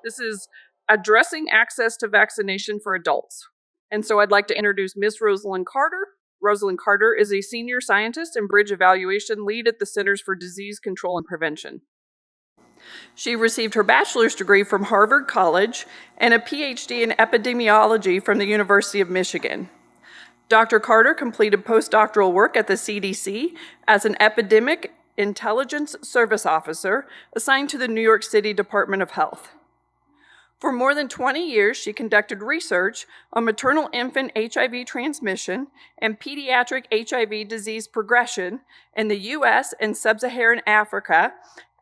This is Addressing Access to Vaccination for Adults. And so I'd like to introduce Ms. Rosalind Carter. Rosalind Carter is a senior scientist and bridge evaluation lead at the Centers for Disease Control and Prevention. She received her bachelor's degree from Harvard College and a PhD in epidemiology from the University of Michigan. Dr. Carter completed postdoctoral work at the CDC as an Epidemic Intelligence Service Officer assigned to the New York City Department of Health. For more than 20 years, she conducted research on maternal-infant HIV transmission and pediatric HIV disease progression in the U.S. and sub-Saharan Africa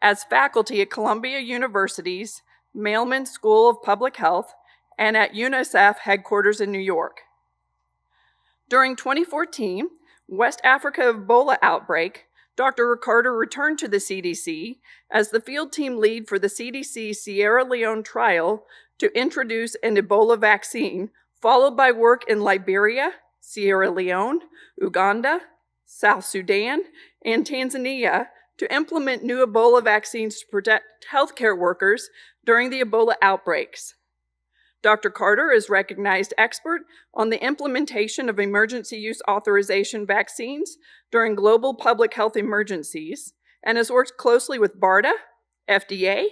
as faculty at Columbia University's Mailman School of Public Health and at UNICEF Headquarters in New York. During 2014, West Africa Ebola outbreak, Dr. Carter returned to the CDC as the field team lead for the CDC Sierra Leone trial to introduce an Ebola vaccine, followed by work in Liberia, Sierra Leone, Uganda, South Sudan, and Tanzania to implement new Ebola vaccines to protect healthcare workers during the Ebola outbreaks. Dr. Carter is a recognized expert on the implementation of emergency use authorization vaccines during global public health emergencies and has worked closely with BARDA, FDA,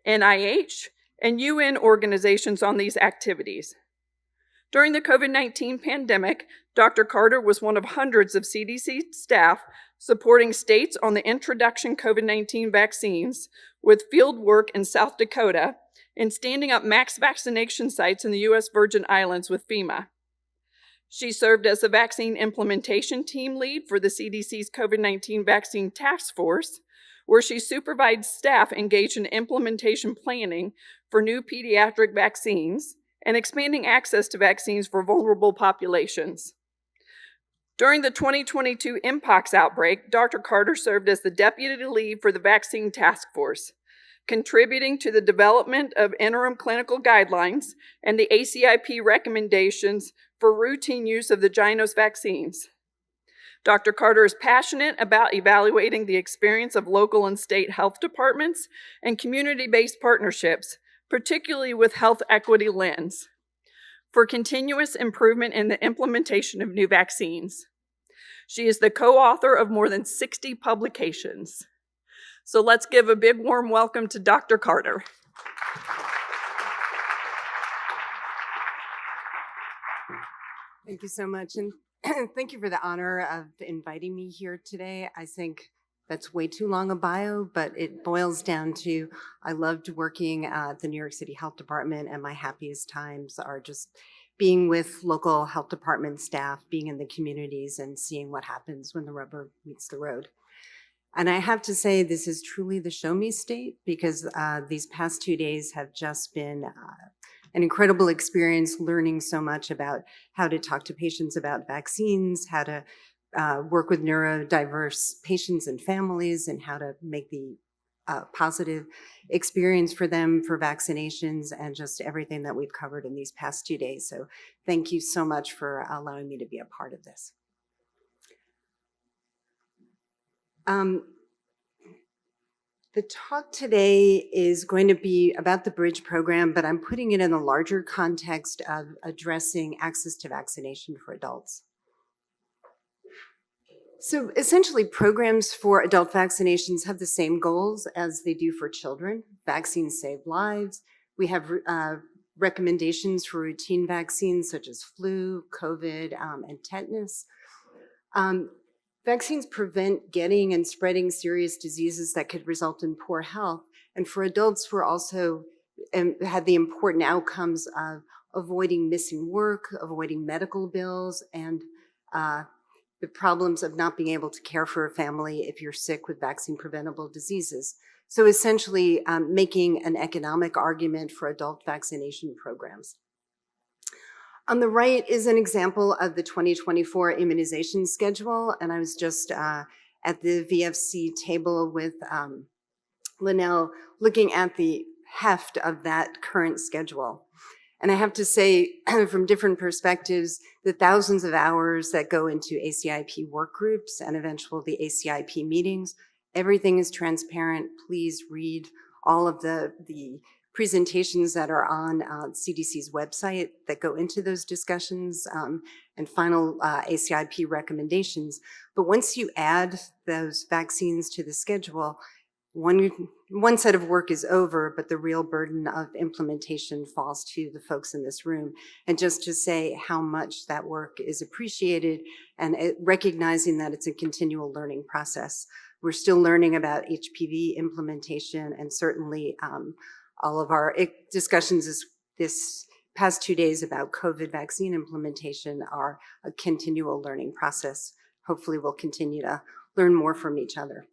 NIH, and UN organizations on these activities. During the COVID-19 pandemic, Dr. Carter was one of hundreds of CDC staff supporting states on the introduction of COVID-19 vaccines with field work in South Dakota and standing up mass vaccination sites in the U.S. Virgin Islands with FEMA. She served as the vaccine implementation team lead for the CDC's COVID-19 vaccine task force, where she supervised staff engaged in implementation planning for new pediatric vaccines and expanding access to vaccines for vulnerable populations. During the 2022 Mpox outbreak, Dr. Carter served as the deputy lead for the vaccine task force, contributing to the development of interim clinical guidelines and the ACIP recommendations for routine use of the Jynneos vaccines. Dr. Carter is passionate about evaluating the experience of local and state health departments and community-based partnerships, particularly with health equity lens, for continuous improvement in the implementation of new vaccines. She is the co-author of more than 60 publications. So let's give a big warm welcome to Dr. Carter. Thank you so much, and thank you for the honor of inviting me here today. I think that's way too long a bio, but it boils down to I loved working at the New York City Health Department, and my happiest times are just being with local health department staff, being in the communities, and seeing what happens when the rubber meets the road. And I have to say, this is truly the show me state, because these past 2 days have just been an incredible experience, learning so much about how to talk to patients about vaccines, how to work with neurodiverse patients and families, and how to make the positive experience for them for vaccinations, and just everything that we've covered in these past 2 days. So thank you so much for allowing me to be a part of this. The talk today is going to be about the Bridge program, but I'm putting it in a larger context of addressing access to vaccination for adults. So essentially, programs for adult vaccinations have the same goals as they do for children. Vaccines save lives. We have recommendations for routine vaccines such as flu, COVID, and tetanus. Vaccines prevent getting and spreading serious diseases that could result in poor health. And for adults, we're also had the important outcomes of avoiding missing work, avoiding medical bills, and the problems of not being able to care for a family if you're sick with vaccine-preventable diseases. So essentially making an economic argument for adult vaccination programs. On the right is an example of the 2024 immunization schedule, and I was just at the VFC table with Linnell looking at the heft of that current schedule. And I have to say, from different perspectives, the thousands of hours that go into ACIP work groups and eventually the ACIP meetings, everything is transparent. Please read all of the presentations that are on CDC's website that go into those discussions and final ACIP recommendations. But once you add those vaccines to the schedule, one set of work is over, but the real burden of implementation falls to the folks in this room. And just to say how much that work is appreciated and recognizing that it's a continual learning process. We're still learning about HPV implementation, and certainly all of our discussions this past 2 days about COVID vaccine implementation are a continual learning process. Hopefully we'll continue to learn more from each other.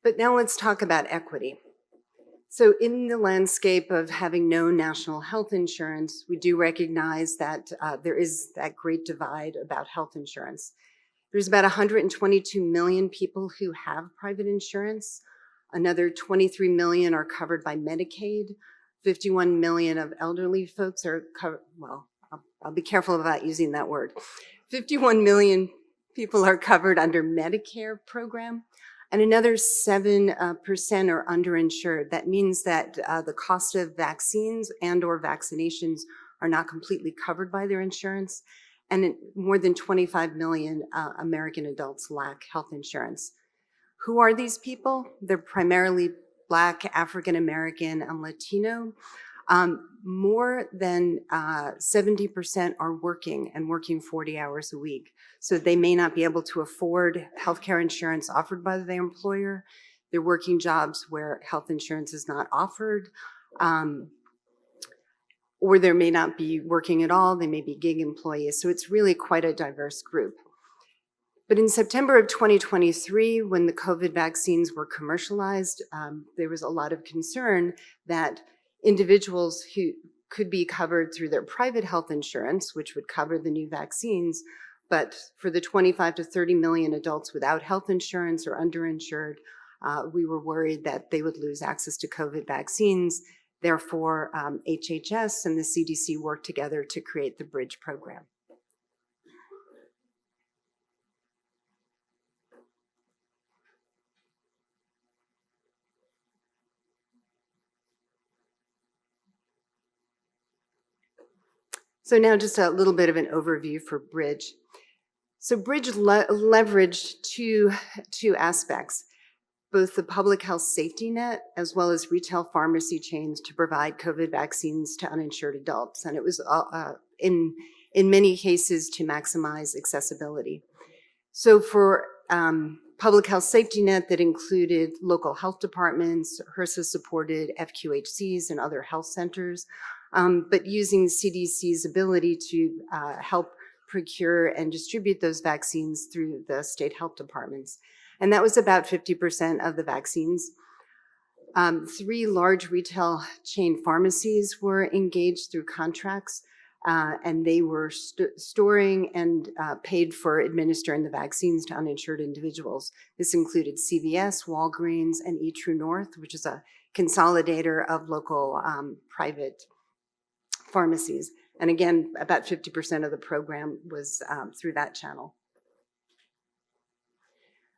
But now let's talk about equity. So in the landscape of having no national health insurance, we do recognize that there is that great divide about health insurance. There's about 122 million people who have private insurance. Another 23 million are covered by Medicaid. 51 million of elderly folks are covered, well, I'll be careful about using that word. 51 million people are covered under Medicare program, and another 7% are underinsured. That means that the cost of vaccines and or vaccinations are not completely covered by their insurance, and more than 25 million American adults lack health insurance. Who are these people? They're primarily Black, African American, and Latino. More than 70% are working and working 40 hours a week. So they may not be able to afford healthcare insurance offered by their employer. They're working jobs where health insurance is not offered, or they may not be working at all. They may be gig employees. So it's really quite a diverse group. But in September of 2023, when the COVID vaccines were commercialized, there was a lot of concern that individuals who could be covered through their private health insurance, which would cover the new vaccines, but for the 25 to 30 million adults without health insurance or underinsured, we were worried that they would lose access to COVID vaccines. Therefore, HHS and the CDC worked together to create the Bridge program. So now just a little bit of an overview for Bridge. So Bridge leveraged two aspects, both the public health safety net as well as retail pharmacy chains to provide COVID vaccines to uninsured adults. And it was in many cases to maximize accessibility. So for public health safety net, that included local health departments, HRSA-supported FQHCs and other health centers, but using CDC's ability to help procure and distribute those vaccines through the state health departments. And that was about 50% of the vaccines. 3 large retail chain pharmacies were engaged through contracts, and they were storing and paid for administering the vaccines to uninsured individuals. This included CVS, Walgreens, and eTrue North, which is a consolidator of local private pharmacies. And again, about 50% of the program was through that channel.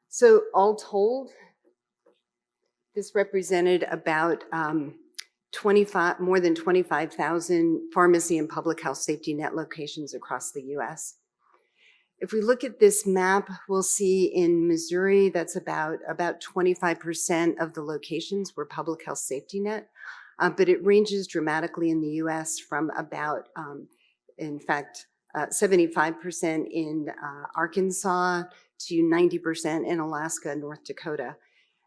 So all told, this represented about more than 25,000 pharmacy and public health safety net locations across the US. If we look at this map, we'll see in Missouri, that's about 25% of the locations were public health safety net, but it ranges dramatically in the US from about, in fact, 75% in Arkansas to 90% in Alaska and North Dakota.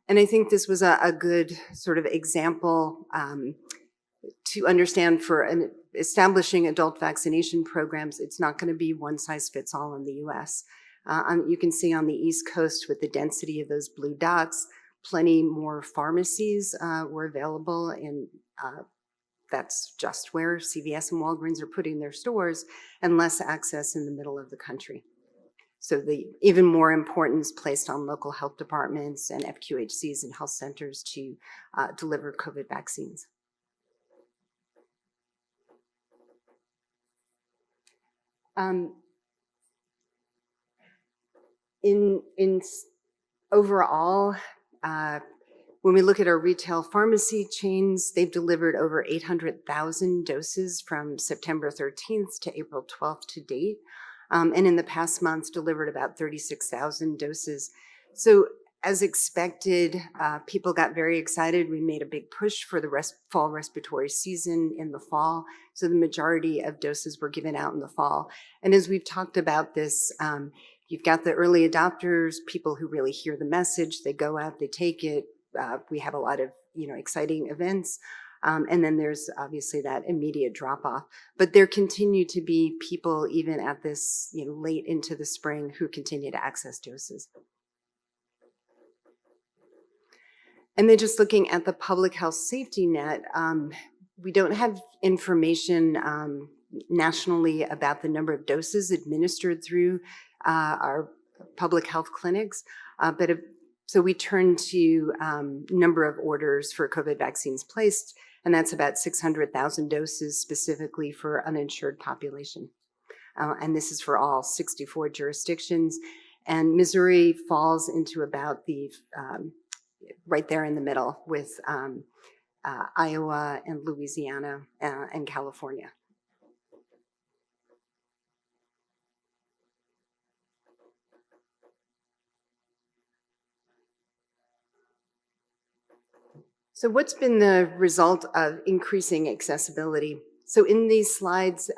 And I think this was a good sort of example to understand for establishing adult vaccination programs. It's not going to be one size fits all in the US. You can see on the East Coast with the density of those blue dots, plenty more pharmacies were available, and that's just where CVS and Walgreens are putting their stores, and less access in the middle of the country. So the even more importance placed on local health departments and FQHCs and health centers to deliver COVID vaccines. In Overall, when we look at our retail pharmacy chains, they've delivered over 800,000 doses from September 13th to April 12th to date. And in the past months, delivered about 36,000 doses. So as expected, people got very excited. We made a big push for the fall respiratory season in the fall. So the majority of doses were given out in the fall. And as we've talked about this, you've got the early adopters, people who really hear the message, they go out, they take it. We have a lot of exciting events. And then there's obviously that immediate drop off. But there continue to be people even at this late into the spring who continue to access doses. And then just looking at the public health safety net, we don't have information nationally about the number of doses administered through our public health clinics, so we turn to number of orders for COVID vaccines placed, and that's about 600,000 doses specifically for uninsured population. And this is for all 64 jurisdictions. And Missouri falls into about the right there in the middle with Iowa and Louisiana and California. So what's been the result of increasing accessibility? So in these slides,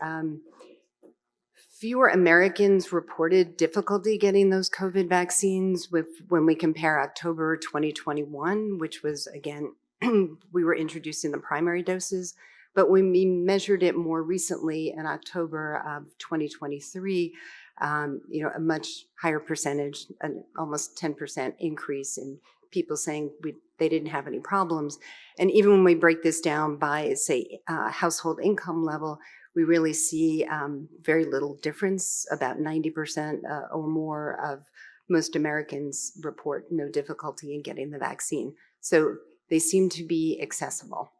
fewer Americans reported difficulty getting those COVID vaccines when we compare October 2021, which was, again, we were introducing the primary doses, but when we measured it more recently in October of 2023, a much higher percentage, an almost 10% increase in people saying they didn't have any problems. And even when we break this down by, say, household income level, we really see very little difference. About 90% or more of most Americans report no difficulty in getting the vaccine. So they seem to be accessible.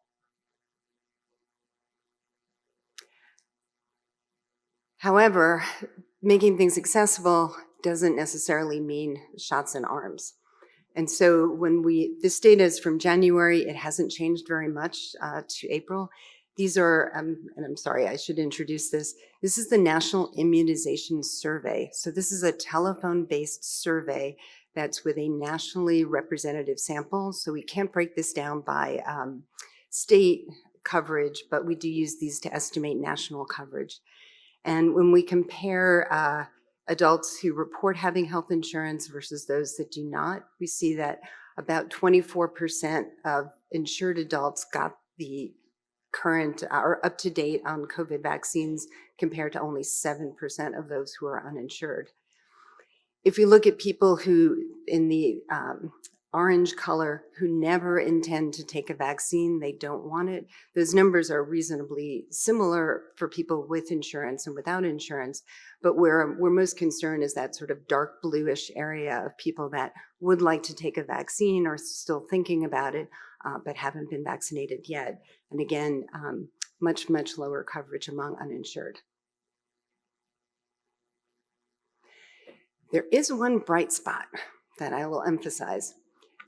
However, making things accessible doesn't necessarily mean shots in arms. And so this data is from January, it hasn't changed very much to April. These are, and I'm sorry, I should introduce this. This is the National Immunization Survey. So this is a telephone-based survey that's with a nationally representative sample. So we can't break this down by state coverage, but we do use these to estimate national coverage. And when we compare adults who report having health insurance versus those that do not, we see that about 24% of insured adults got the current or up to date on COVID vaccines compared to only 7% of those who are uninsured. If you look at people who in the orange color who never intend to take a vaccine, they don't want it, those numbers are reasonably similar for people with insurance and without insurance. But where we're most concerned is that sort of dark bluish area of people that would like to take a vaccine or still thinking about it, but haven't been vaccinated yet. And again, much, much lower coverage among uninsured. There is one bright spot that I will emphasize.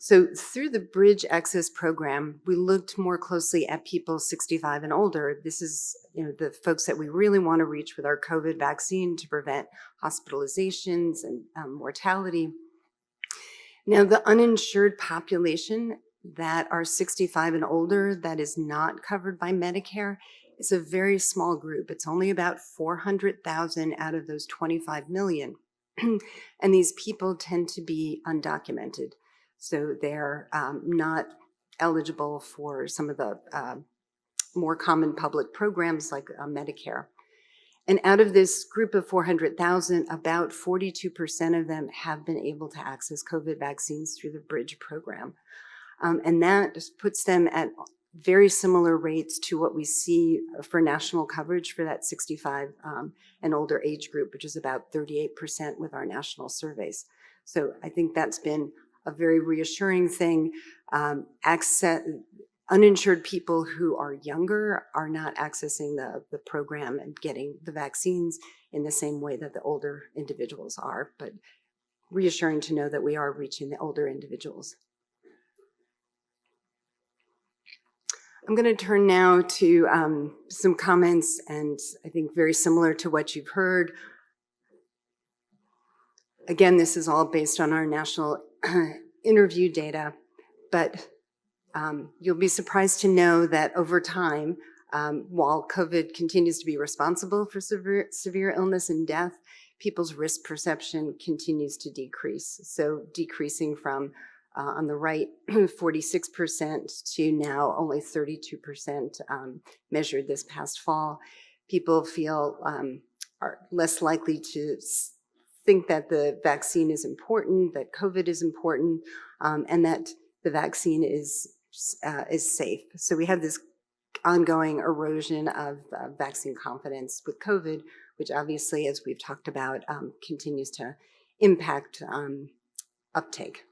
So through the Bridge Access Program, we looked more closely at people 65 and older. This is the folks that we really want to reach with our COVID vaccine to prevent hospitalizations and mortality. Now, the uninsured population that are 65 and older that is not covered by Medicare is a very small group. It's only about 400,000 out of those 25 million. And these people tend to be undocumented. So they're not eligible for some of the more common public programs like Medicare. And out of this group of 400,000, about 42% of them have been able to access COVID vaccines through the Bridge program. And that just puts them at very similar rates to what we see for national coverage for that 65 and older age group, which is about 38% with our national surveys. So I think that's been a very reassuring thing. Uninsured people who are younger are not accessing the program and getting the vaccines in the same way that the older individuals are. But reassuring to know that we are reaching the older individuals. I'm going to turn now to some comments, and I think very similar to what you've heard. Again, this is all based on our national interview data, but you'll be surprised to know that over time, while COVID continues to be responsible for severe illness and death, people's risk perception continues to decrease. So decreasing from, on the right, 46% to now only 32% measured this past fall. People feel are less likely to think that the vaccine is important, that COVID is important, and that the vaccine is safe. So we have this ongoing erosion of vaccine confidence with COVID, which obviously, as we've talked about, continues to impact uptake.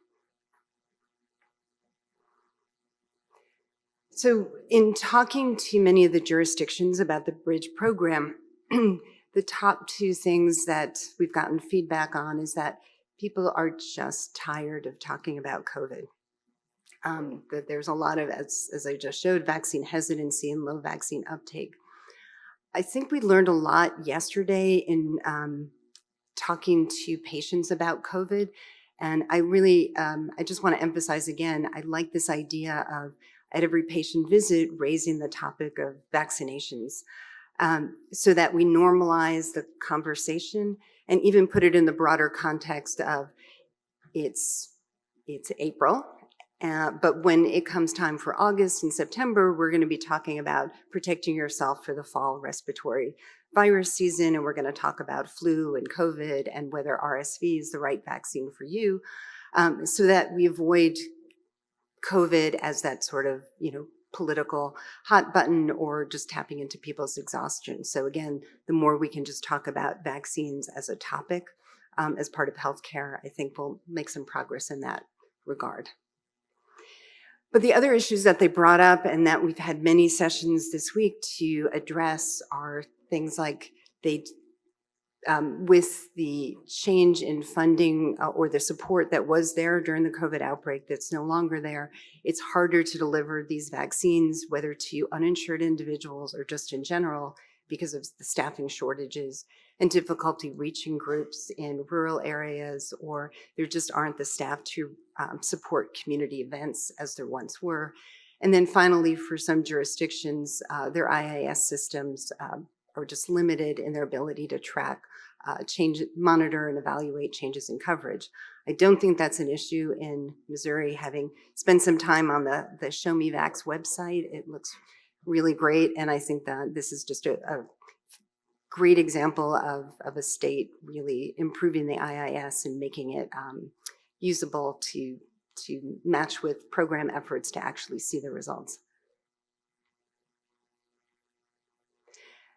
So in talking to many of the jurisdictions about the Bridge program, the top two things that we've gotten feedback on is that people are just tired of talking about COVID. That there's a lot of, as I just showed, vaccine hesitancy and low vaccine uptake. I think we learned a lot yesterday in talking to patients about COVID. And I really, I just want to emphasize again, I like this idea of at every patient visit, raising the topic of vaccinations so that we normalize the conversation and even put it in the broader context of it's April. But when it comes time for August and September, we're going to be talking about protecting yourself for the fall respiratory virus season, and we're going to talk about flu and COVID and whether RSV is the right vaccine for you, so that we avoid COVID as that sort of, political hot button or just tapping into people's exhaustion. So again, the more we can just talk about vaccines as a topic as part of healthcare, I think we'll make some progress in that regard. But the other issues that they brought up and that we've had many sessions this week to address are things like with the change in funding or the support that was there during the COVID outbreak that's no longer there, it's harder to deliver these vaccines, whether to uninsured individuals or just in general, because of the staffing shortages and difficulty reaching groups in rural areas, or there just aren't the staff to support community events as there once were. And then finally, for some jurisdictions, their IIS systems are just limited in their ability to track, monitor and evaluate changes in coverage. I don't think that's an issue in Missouri. Having spent some time on the Show Me Vax website, it looks really great. And I think that this is just a great example of a state really improving the IIS and making it usable to match with program efforts to actually see the results.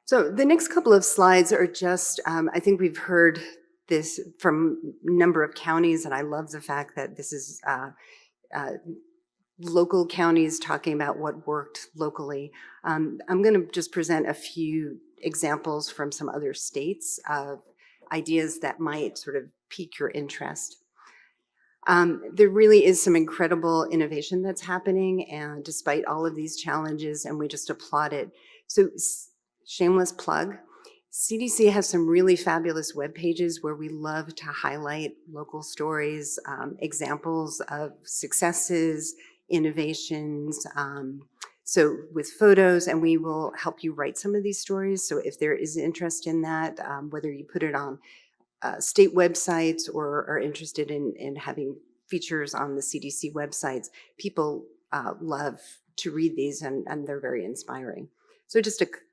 So the next couple of slides are just, I think we've heard this from a number of counties, and I love the fact that this is local counties talking about what worked locally. I'm going to just present a few examples from some other states of ideas that might sort of pique your interest. There really is some incredible innovation that's happening, and despite all of these challenges, and we just applaud it. So shameless plug, CDC has some really fabulous web pages where we love to highlight local stories, examples of successes, innovations, so with photos, and we will help you write some of these stories. So if there is interest in that, whether you put it on state websites or are interested in having features on the CDC websites, people love to read these, and they're very inspiring. So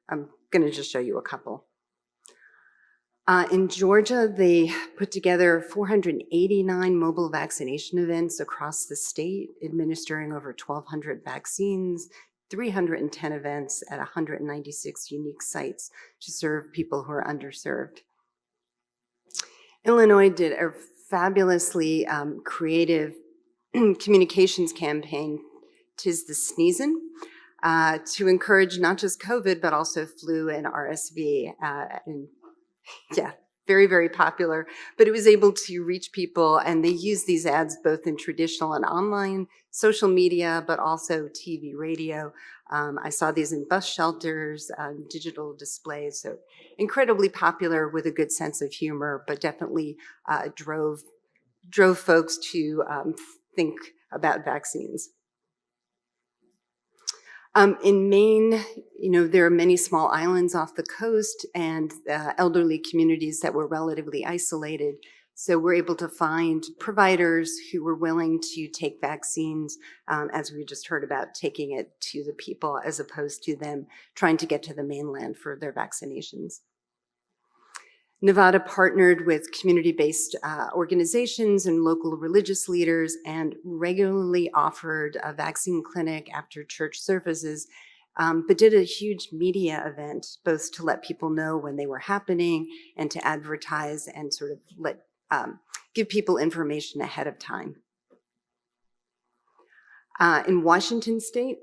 I'm going to just show you a couple. In Georgia, they put together 489 mobile vaccination events across the state, administering over 1,200 vaccines, 310 events at 196 unique sites to serve people who are underserved. Illinois did a fabulously creative communications campaign, 'Tis the Sneezin', to encourage not just COVID, but also flu and RSV. And yeah, very, very popular, but it was able to reach people, and they use these ads both in traditional and online social media, but also TV, radio. I saw these in bus shelters, digital displays, so incredibly popular with a good sense of humor, but definitely drove folks to think about vaccines. In Maine, there are many small islands off the coast and elderly communities that were relatively isolated. So we're able to find providers who were willing to take vaccines, as we just heard about, taking it to the people as opposed to them trying to get to the mainland for their vaccinations. Nevada partnered with community-based organizations and local religious leaders and regularly offered a vaccine clinic after church services, but did a huge media event, both to let people know when they were happening and to advertise and sort of give people information ahead of time. In Washington State,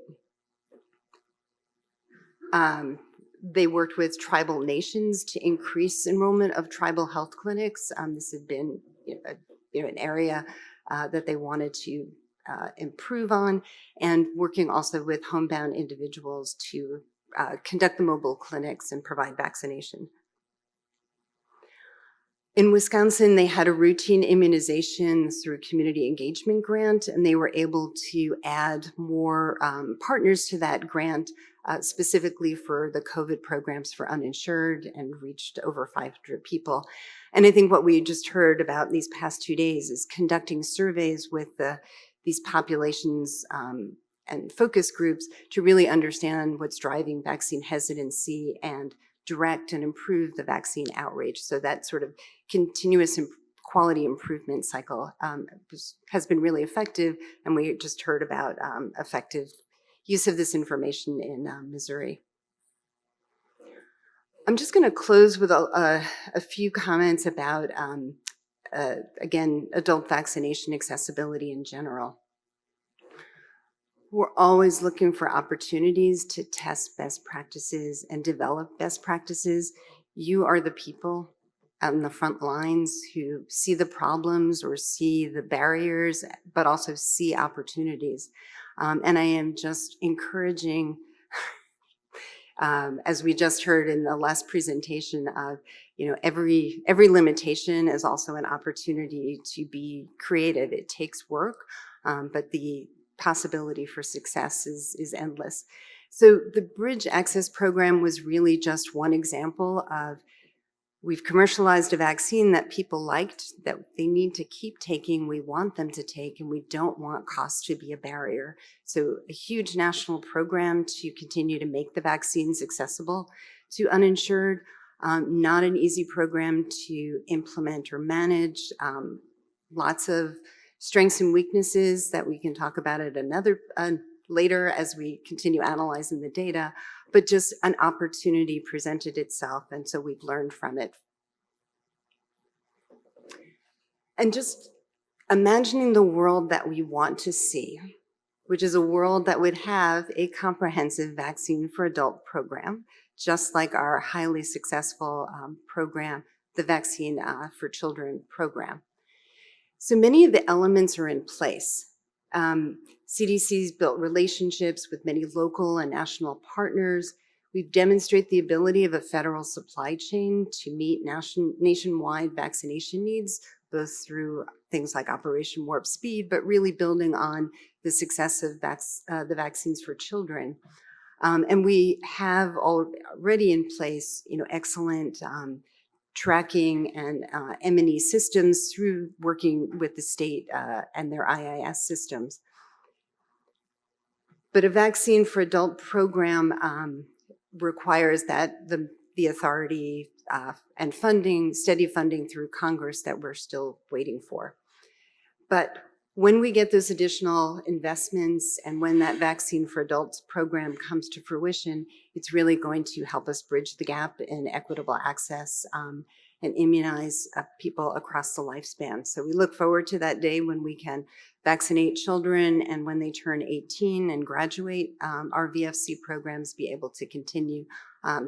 they worked with tribal nations to increase enrollment of tribal health clinics. This had been an area that they wanted to improve on, and working also with homebound individuals to conduct the mobile clinics and provide vaccination. In Wisconsin, they had a routine immunization through a community engagement grant, and they were able to add more partners to that grant, specifically for the COVID programs for uninsured, and reached over 500 people. And I think what we just heard about these past 2 days is conducting surveys with these populations and focus groups to really understand what's driving vaccine hesitancy and direct and improve the vaccine outreach. So that sort of continuous quality improvement cycle has been really effective, and we just heard about effective use of this information in Missouri. I'm just going to close with a few comments about, again, adult vaccination accessibility in general. We're always looking for opportunities to test best practices and develop best practices. You are the people out in the front lines who see the problems or see the barriers, but also see opportunities. And I am just encouraging, as we just heard in the last presentation, of every limitation is also an opportunity to be creative. It takes work, but the possibility for success is endless. So the Bridge Access Program was really just one example of, we've commercialized a vaccine that people liked, that they need to keep taking, we want them to take, and we don't want cost to be a barrier. So a huge national program to continue to make the vaccines accessible to uninsured. Not an easy program to implement or manage. Lots of strengths and weaknesses that we can talk about at another later as we continue analyzing the data, but just an opportunity presented itself, and so we've learned from it. And just imagining the world that we want to see, which is a world that would have a comprehensive vaccine for adult program, just like our highly successful program, the Vaccine for Children program. So many of the elements are in place. CDC's built relationships with many local and national partners. We've demonstrated the ability of a federal supply chain to meet nationwide vaccination needs, both through things like Operation Warp Speed, but really building on the success of the vaccines for children. And we have already in place, excellent tracking and M&E systems through working with the state and their IIS systems. But a vaccine for adult program requires that the authority and funding, steady funding through Congress that we're still waiting for. But when we get those additional investments and when that Vaccine for Adults program comes to fruition, it's really going to help us bridge the gap in equitable access and immunize people across the lifespan. So we look forward to that day when we can vaccinate children, and when they turn 18 and graduate, our VFC programs be able to continue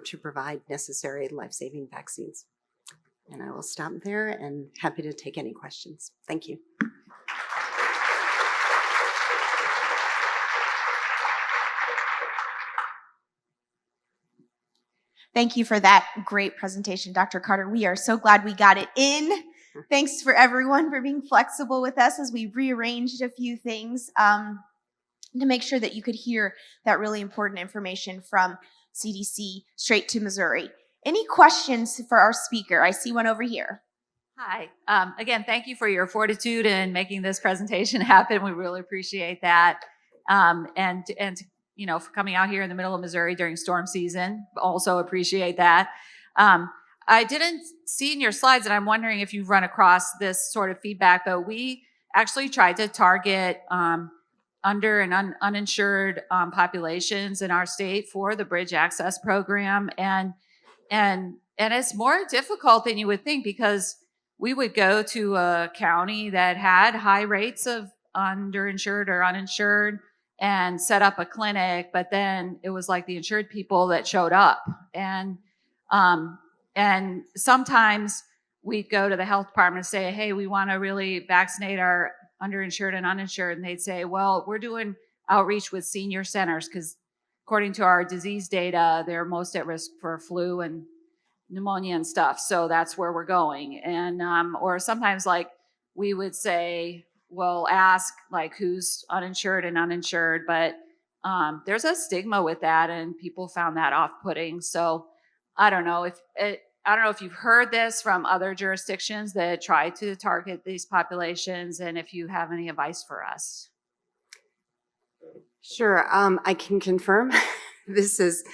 to provide necessary life-saving vaccines. And I will stop there and happy to take any questions. Thank you. Thank you for that great presentation, Dr. Carter. We are so glad we got it in. Thanks for everyone for being flexible with us as we rearranged a few things to make sure that you could hear that really important information from CDC straight to Missouri. Any questions for our speaker? I see one over here. Hi. Again, thank you for your fortitude in making this presentation happen. We really appreciate that. And you know, for coming out here in the middle of Missouri during storm season, also appreciate that. I didn't see in your slides, and I'm wondering if you've run across this sort of feedback, but we actually tried to target under and uninsured populations in our state for the Bridge Access Program. And it's more difficult than you would think, because we would go to a county that had high rates of underinsured or uninsured and set up a clinic, but then it was like the insured people that showed up. And sometimes we'd go to the health department and say, hey, we want to really vaccinate our underinsured and uninsured. And they'd say, well, we're doing outreach with senior centers because according to our disease data, they're most at risk for flu and pneumonia and stuff. So that's where we're going. And, or sometimes like we would say, we'll ask like who's uninsured and uninsured, but there's a stigma with that and people found that off-putting. So I don't know if you've heard this from other jurisdictions that try to target these populations, and if you have any advice for us. Sure. I can confirm this is,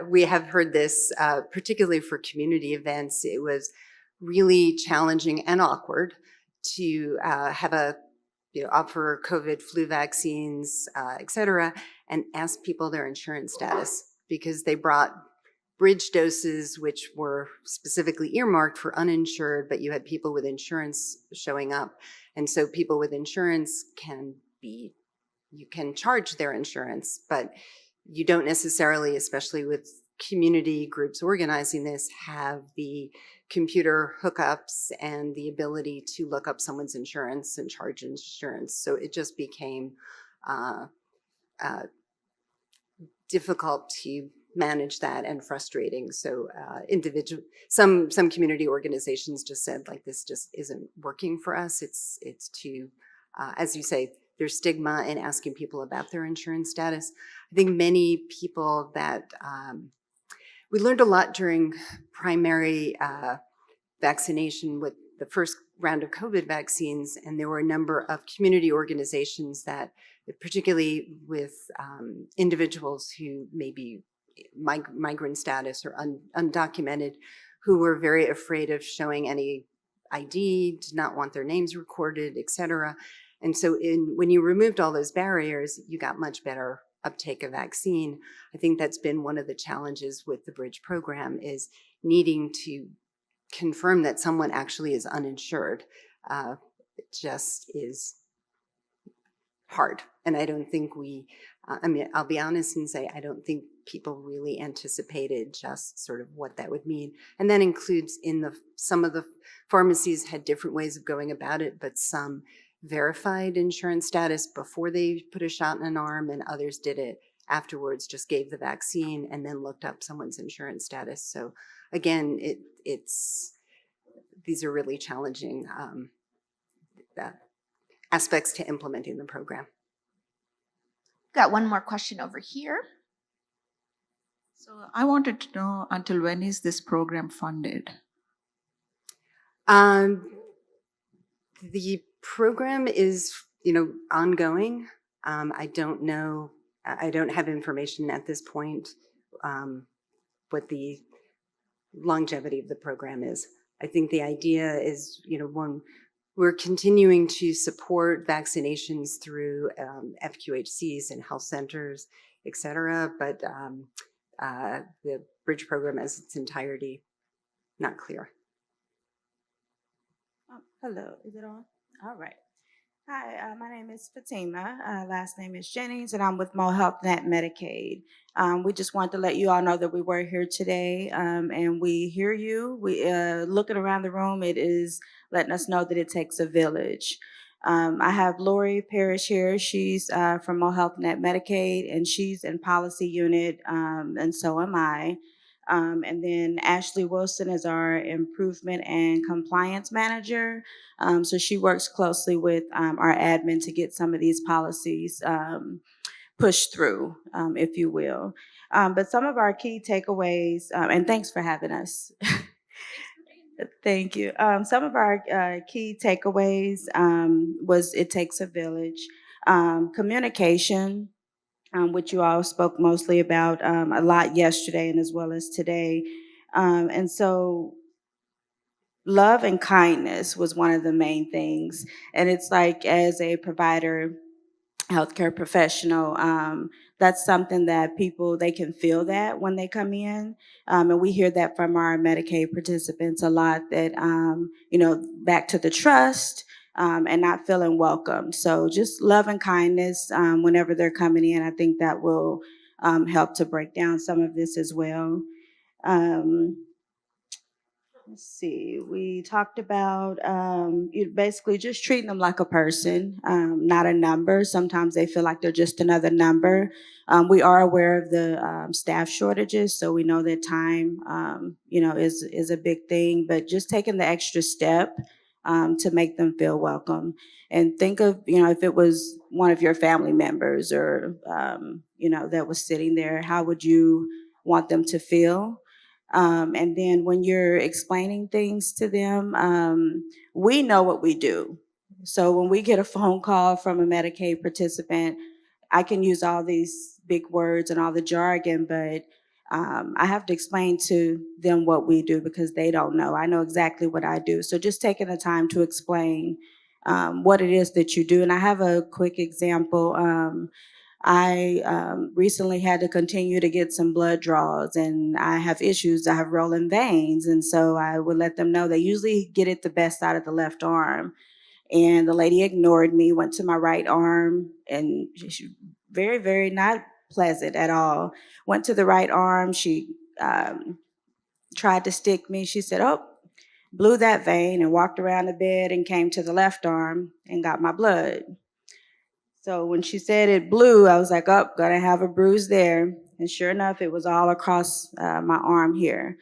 we have heard this, particularly for community events. It was really challenging and awkward to have offer COVID flu vaccines, et cetera, and ask people their insurance status, because they brought bridge doses, which were specifically earmarked for uninsured, but you had people with insurance showing up. And so people with insurance you can charge their insurance, but you don't necessarily, especially with community groups organizing this, have the computer hookups and the ability to look up someone's insurance and charge insurance. So it just became difficult to manage that and frustrating. So some community organizations just said, like, this just isn't working for us. It's too, as you say, there's stigma in asking people about their insurance status. I think many people that we learned a lot during primary vaccination with the first round of COVID vaccines, and there were a number of community organizations that, particularly with individuals who may be migrant status or undocumented, who were very afraid of showing any ID, did not want their names recorded, et cetera. And so when you removed all those barriers, you got much better uptake of vaccine. I think that's been one of the challenges with the Bridge program, is needing to confirm that someone actually is uninsured. It just is hard. And I don't think I'll be honest and say, I don't think people really anticipated just sort of what that would mean. And that includes some of the pharmacies had different ways of going about it, but some verified insurance status before they put a shot in an arm, and others did it afterwards, just gave the vaccine and then looked up someone's insurance status. So again, these are really challenging aspects to implementing the program. Got one more question over here. So I wanted to know, until when is this program funded? The program is, ongoing. I don't know. I don't have information at this point what the longevity of the program is. I think the idea is, one, we're continuing to support vaccinations through FQHCs and health centers, et cetera, but the Bridge program as its entirety, not clear. Hello, is it on? All right. Hi, my name is Fatima. Last name is Jennings, and I'm with Mo Health Net Medicaid. We just wanted to let you all know that we were here today, and we hear you. We looking around the room, it is letting us know that it takes a village. I have Lori Parrish here. She's from Mo Health Net Medicaid, and she's in policy unit, and so am I. And then Ashley Wilson is our improvement and compliance manager. So she works closely with our admin to get some of these policies pushed through, if you will. But some of our key takeaways, and thanks for having us. Thank you. Some of our key takeaways was it takes a village. Communication, which you all spoke mostly about a lot yesterday and as well as today. And so love and kindness was one of the main things. And it's like, as a provider, healthcare professional, that's something that people, they can feel that when they come in. And we hear that from our Medicaid participants a lot, that, back to the trust, and not feeling welcome. So just love and kindness whenever they're coming in, I think that will help to break down some of this as well. Let's see, we talked about basically just treating them like a person, not a number. Sometimes they feel like they're just another number. We are aware of the staff shortages, so we know that time, is a big thing, but just taking the extra step to make them feel welcome. And think of, if it was one of your family members or, that was sitting there, how would you want them to feel? And then when you're explaining things to them, we know what we do. So when we get a phone call from a Medicaid participant, I can use all these big words and all the jargon, but I have to explain to them what we do because they don't know. I know exactly what I do. So just taking the time to explain what it is that you do. And I have a quick example. I recently had to continue to get some blood draws, and I have issues. I have rolling veins, and so I would let them know they usually get it the best out of the left arm. And the lady ignored me, went to my right arm, and she very, very not pleasant at all. Went to the right arm. She tried to stick me. She said, "Oh," blew that vein and walked around the bed and came to the left arm and got my blood. So when she said it blew, I was like, oh, gonna have a bruise there. And sure enough, it was all across my arm here.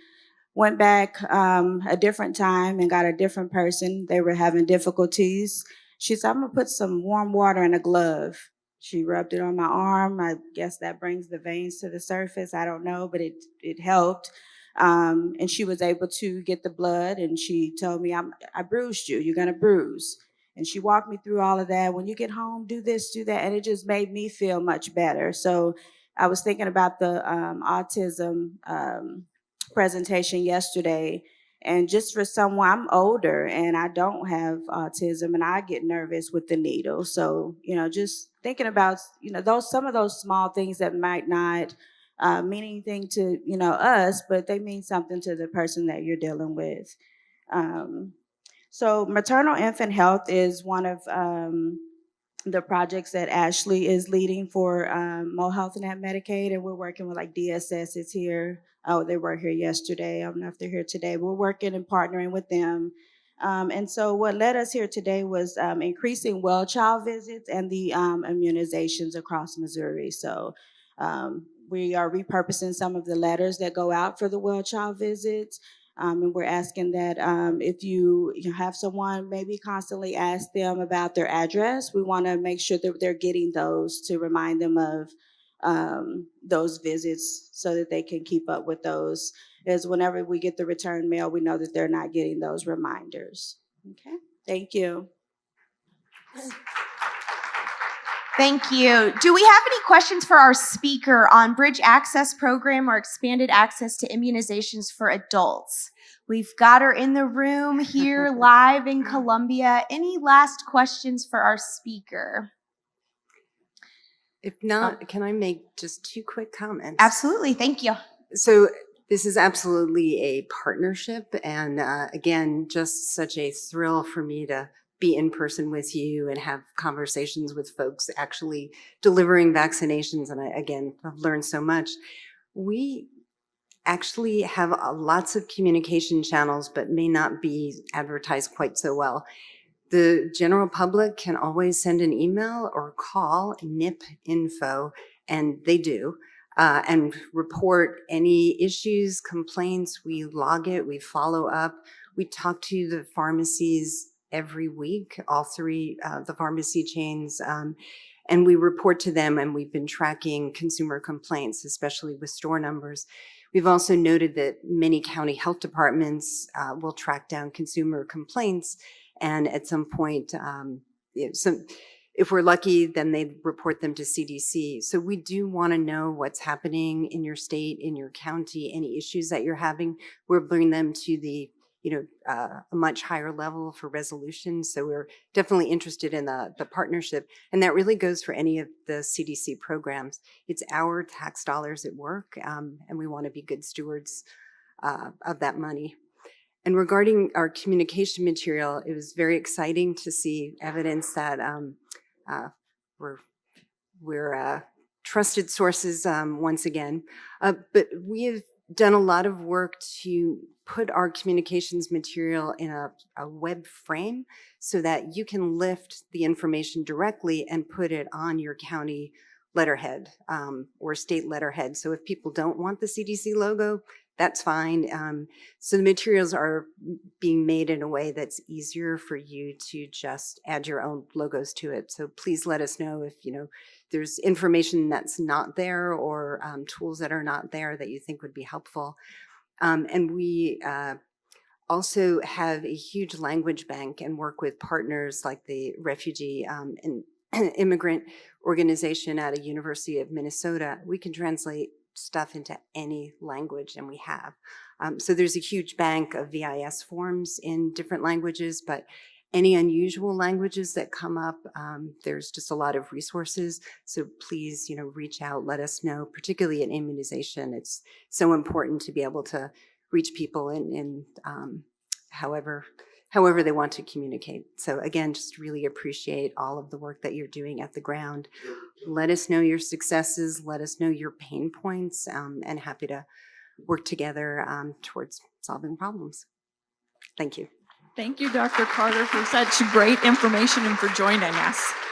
Went back a different time and got a different person. They were having difficulties. She said, I'm gonna put some warm water in a glove. She rubbed it on my arm. I guess that brings the veins to the surface. I don't know, but it helped. And she was able to get the blood, and she told me, I bruised you. You're gonna bruise. And she walked me through all of that. When you get home, do this, do that. And it just made me feel much better. So I was thinking about the autism presentation yesterday. And just for someone, I'm older and I don't have autism and I get nervous with the needle. So, just thinking about, some of those small things that might not mean anything to, us, but they mean something to the person that you're dealing with. So maternal-infant health is one of the projects that Ashley is leading for Mo Health Net Medicaid, and we're working with DSS is here. Oh, they were here yesterday. I don't know if they're here today. We're working and partnering with them. And so what led us here today was increasing well child visits and the immunizations across Missouri. So we are repurposing some of the letters that go out for the well child visits. And we're asking that if you have someone, maybe constantly ask them about their address. We want to make sure that they're getting those to remind them of those visits so that they can keep up with those. As whenever we get the return mail, we know that they're not getting those reminders. Okay, thank you. Thank you. Do we have any questions for our speaker on Bridge Access Program or expanded access to immunizations for adults? We've got her in the room here live in Columbia. Any last questions for our speaker? If not, can I make just 2 quick comments? Absolutely. Thank you. So this is absolutely a partnership. And again, just such a thrill for me to be in person with you and have conversations with folks actually delivering vaccinations. And I've learned so much. We actually have lots of communication channels, but may not be advertised quite so well. The general public can always send an email or call NIP info, and they do, and report any issues, complaints. We log it, we follow up. We talk to the pharmacies every week, all three the pharmacy chains, and we report to them, and we've been tracking consumer complaints, especially with store numbers. We've also noted that many county health departments will track down consumer complaints, and at some point, if we're lucky, then they report them to CDC. So we do want to know what's happening in your state, in your county, any issues that you're having. We're bringing them to the a much higher level for resolution. So we're definitely interested in the partnership. And that really goes for any of the CDC programs. It's our tax dollars at work, and we want to be good stewards of that money. And regarding our communication material, it was very exciting to see evidence that we're trusted sources once again. But we have done a lot of work to put our communications material in a web frame so that you can lift the information directly and put it on your county letterhead or state letterhead. So if people don't want the CDC logo, that's fine. So the materials are being made in a way that's easier for you to just add your own logos to it. So please let us know if there's information that's not there or tools that are not there that you think would be helpful. And we also have a huge language bank and work with partners like the Refugee and Immigrant Organization at a University of Minnesota. We can translate stuff into any language, and we have. So there's a huge bank of VIS forms in different languages, but any unusual languages that come up, there's just a lot of resources. So please, reach out, let us know, particularly in immunization. It's so important to be able to reach people in however they want to communicate. So again, just really appreciate all of the work that you're doing at the ground. Let us know your successes, let us know your pain points, and happy to work together towards solving problems. Thank you. Thank you, Dr. Carter, for such great information and for joining us.